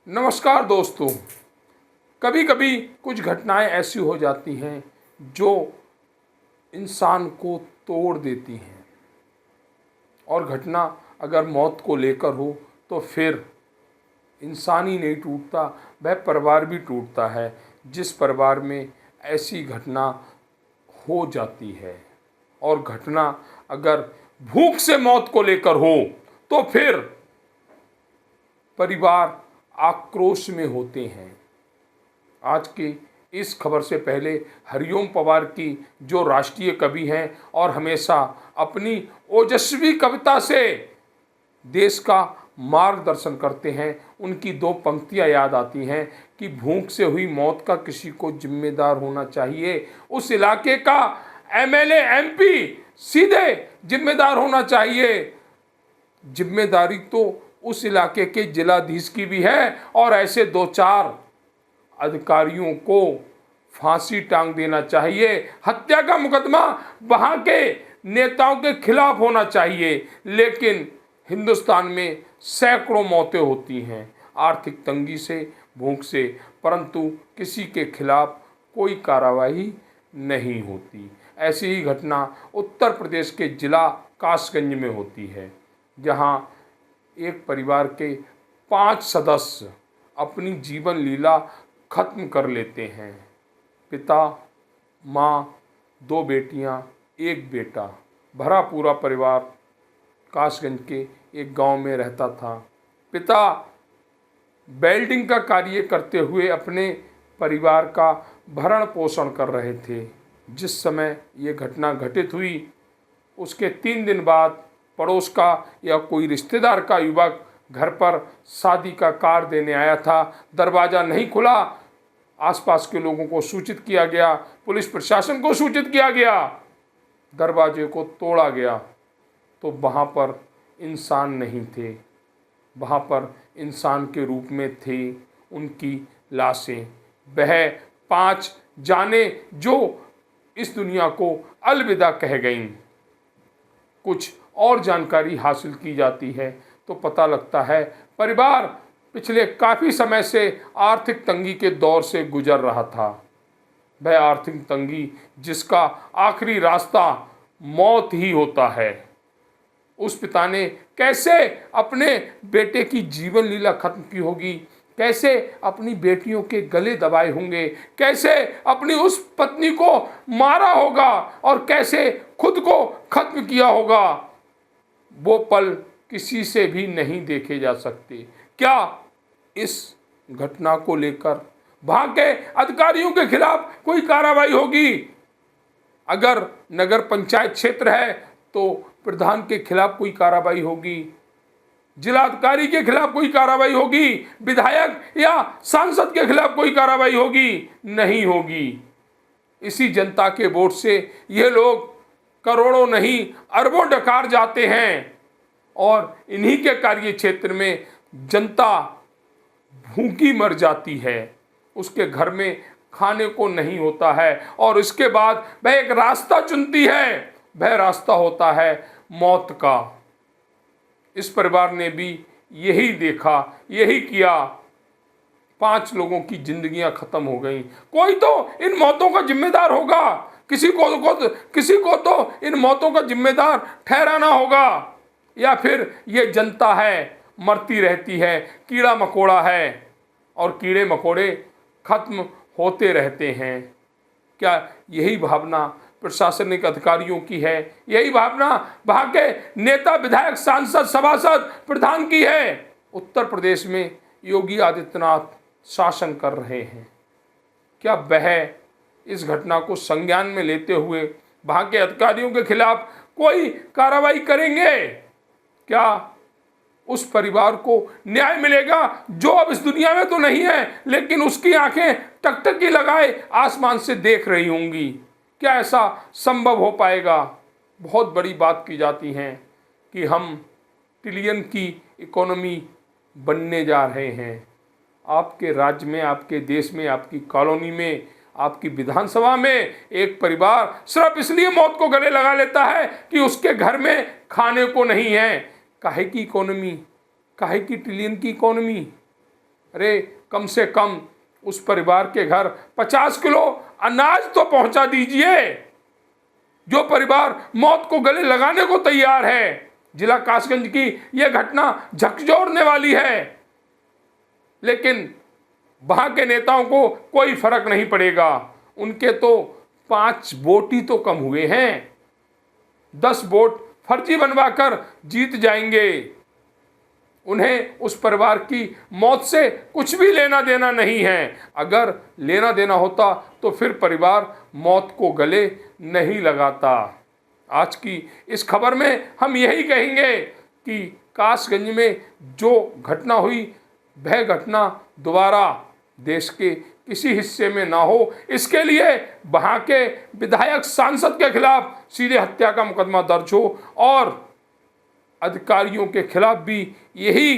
नमस्कार दोस्तों। कभी कभी कुछ घटनाएं ऐसी हो जाती हैं जो इंसान को तोड़ देती हैं, और घटना अगर मौत को लेकर हो तो फिर इंसान ही नहीं टूटता, वह परिवार भी टूटता है जिस परिवार में ऐसी घटना हो जाती है। और घटना अगर भूख से मौत को लेकर हो तो फिर परिवार आक्रोश में होते हैं। आज की इस खबर से पहले हरिओम पवार की, जो राष्ट्रीय कवि हैं और हमेशा अपनी ओजस्वी कविता से देश का मार्गदर्शन करते हैं, उनकी दो पंक्तियां याद आती हैं कि भूख से हुई मौत का किसी को जिम्मेदार होना चाहिए। उस इलाके का एमएलए एमपी सीधे जिम्मेदार होना चाहिए। जिम्मेदारी तो उस इलाके के जिलाधीश की भी है, और ऐसे दो चार अधिकारियों को फांसी टांग देना चाहिए। हत्या का मुकदमा वहां के नेताओं के खिलाफ होना चाहिए। लेकिन हिंदुस्तान में सैकड़ों मौतें होती हैं आर्थिक तंगी से, भूख से, परंतु किसी के खिलाफ कोई कार्रवाई नहीं होती। ऐसी ही घटना उत्तर प्रदेश के जिला कासगंज में होती है, जहां एक परिवार के 5 सदस्य अपनी जीवन लीला खत्म कर लेते हैं। पिता, माँ, 2 बेटियाँ, 1 बेटा, भरा पूरा परिवार कासगंज के एक गांव में रहता था। पिता वेल्डिंग का कार्य करते हुए अपने परिवार का भरण पोषण कर रहे थे। जिस समय ये घटना घटित हुई, उसके 3 दिन बाद पड़ोस का या कोई रिश्तेदार का युवक घर पर शादी का कार्ड देने आया था। दरवाज़ा नहीं खुला, आसपास के लोगों को सूचित किया गया, पुलिस प्रशासन को सूचित किया गया, दरवाजे को तोड़ा गया तो वहाँ पर इंसान नहीं थे। वहाँ पर इंसान के रूप में थे उनकी लाशें। वह 5 जाने जो इस दुनिया को अलविदा कह गईं। कुछ और जानकारी हासिल की जाती है तो पता लगता है परिवार पिछले काफ़ी समय से आर्थिक तंगी के दौर से गुजर रहा था। वह आर्थिक तंगी जिसका आखिरी रास्ता मौत ही होता है। उस पिता ने कैसे अपने बेटे की जीवन लीला खत्म की होगी, कैसे अपनी बेटियों के गले दबाए होंगे, कैसे अपनी उस पत्नी को मारा होगा और कैसे खुद को खत्म किया होगा, वो पल किसी से भी नहीं देखे जा सकते। क्या इस घटना को लेकर वहाँ के अधिकारियों के खिलाफ कोई कार्रवाई होगी? अगर नगर पंचायत क्षेत्र है तो प्रधान के खिलाफ कोई कार्रवाई होगी, जिलाधिकारी के खिलाफ कोई कार्रवाई होगी, विधायक या सांसद के खिलाफ कोई कार्रवाई होगी? नहीं होगी। इसी जनता के वोट से ये लोग करोड़ों नहीं अरबों डकार जाते हैं, और इन्हीं के कार्य क्षेत्र में जनता भूखी मर जाती है। उसके घर में खाने को नहीं होता है और इसके बाद वह एक रास्ता चुनती है, वह रास्ता होता है मौत का। इस परिवार ने भी यही देखा, यही किया। 5 लोगों की जिंदगियां खत्म हो गई। कोई तो इन मौतों का जिम्मेदार होगा, किसी को तो इन मौतों का जिम्मेदार ठहराना होगा। या फिर ये जनता है, मरती रहती है, कीड़ा मकोड़ा है और कीड़े मकोड़े खत्म होते रहते हैं। क्या यही भावना प्रशासनिक अधिकारियों की है? यही भावना वहाँ के नेता, विधायक, सांसद, सभासद, प्रधान की है? उत्तर प्रदेश में योगी आदित्यनाथ शासन कर रहे हैं। क्या वह इस घटना को संज्ञान में लेते हुए वहाँ के अधिकारियों के खिलाफ कोई कार्रवाई करेंगे? क्या उस परिवार को न्याय मिलेगा जो अब इस दुनिया में तो नहीं है, लेकिन उसकी आंखें टकटकी लगाए आसमान से देख रही होंगी? क्या ऐसा संभव हो पाएगा? बहुत बड़ी बात की जाती है कि हम ट्रिलियन की इकोनॉमी बनने जा रहे हैं। आपके राज्य में, आपके देश में, आपकी कॉलोनी में, आपकी विधानसभा में एक परिवार सिर्फ इसलिए मौत को गले लगा लेता है कि उसके घर में खाने को नहीं है। काहे की इकोनॉमी? काहे की ट्रिलियन की इकोनॉमी? अरे कम से कम उस परिवार के घर 50 किलो अनाज तो पहुंचा दीजिए जो परिवार मौत को गले लगाने को तैयार है। जिला कासगंज की यह घटना झकझोरने वाली है, लेकिन वहां के नेताओं को कोई फर्क नहीं पड़ेगा। उनके तो 5 वोट ही तो कम हुए हैं, 10 वोट फर्जी बनवाकर जीत जाएंगे। उन्हें उस परिवार की मौत से कुछ भी लेना देना नहीं है। अगर लेना देना होता तो फिर परिवार मौत को गले नहीं लगाता। आज की इस खबर में हम यही कहेंगे कि कासगंज में जो घटना हुई वह घटना दोबारा देश के किसी हिस्से में ना हो, इसके लिए वहाँ के विधायक सांसद के खिलाफ सीधे हत्या का मुकदमा दर्ज हो और अधिकारियों के खिलाफ भी यही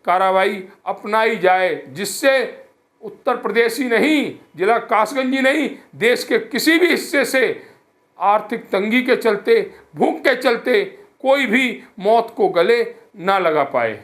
कार्रवाई अपनाई जाए, जिससे उत्तर प्रदेश ही नहीं, जिला कासगंज ही नहीं, देश के किसी भी हिस्से से आर्थिक तंगी के चलते, भूख के चलते कोई भी मौत को गले ना लगा पाए।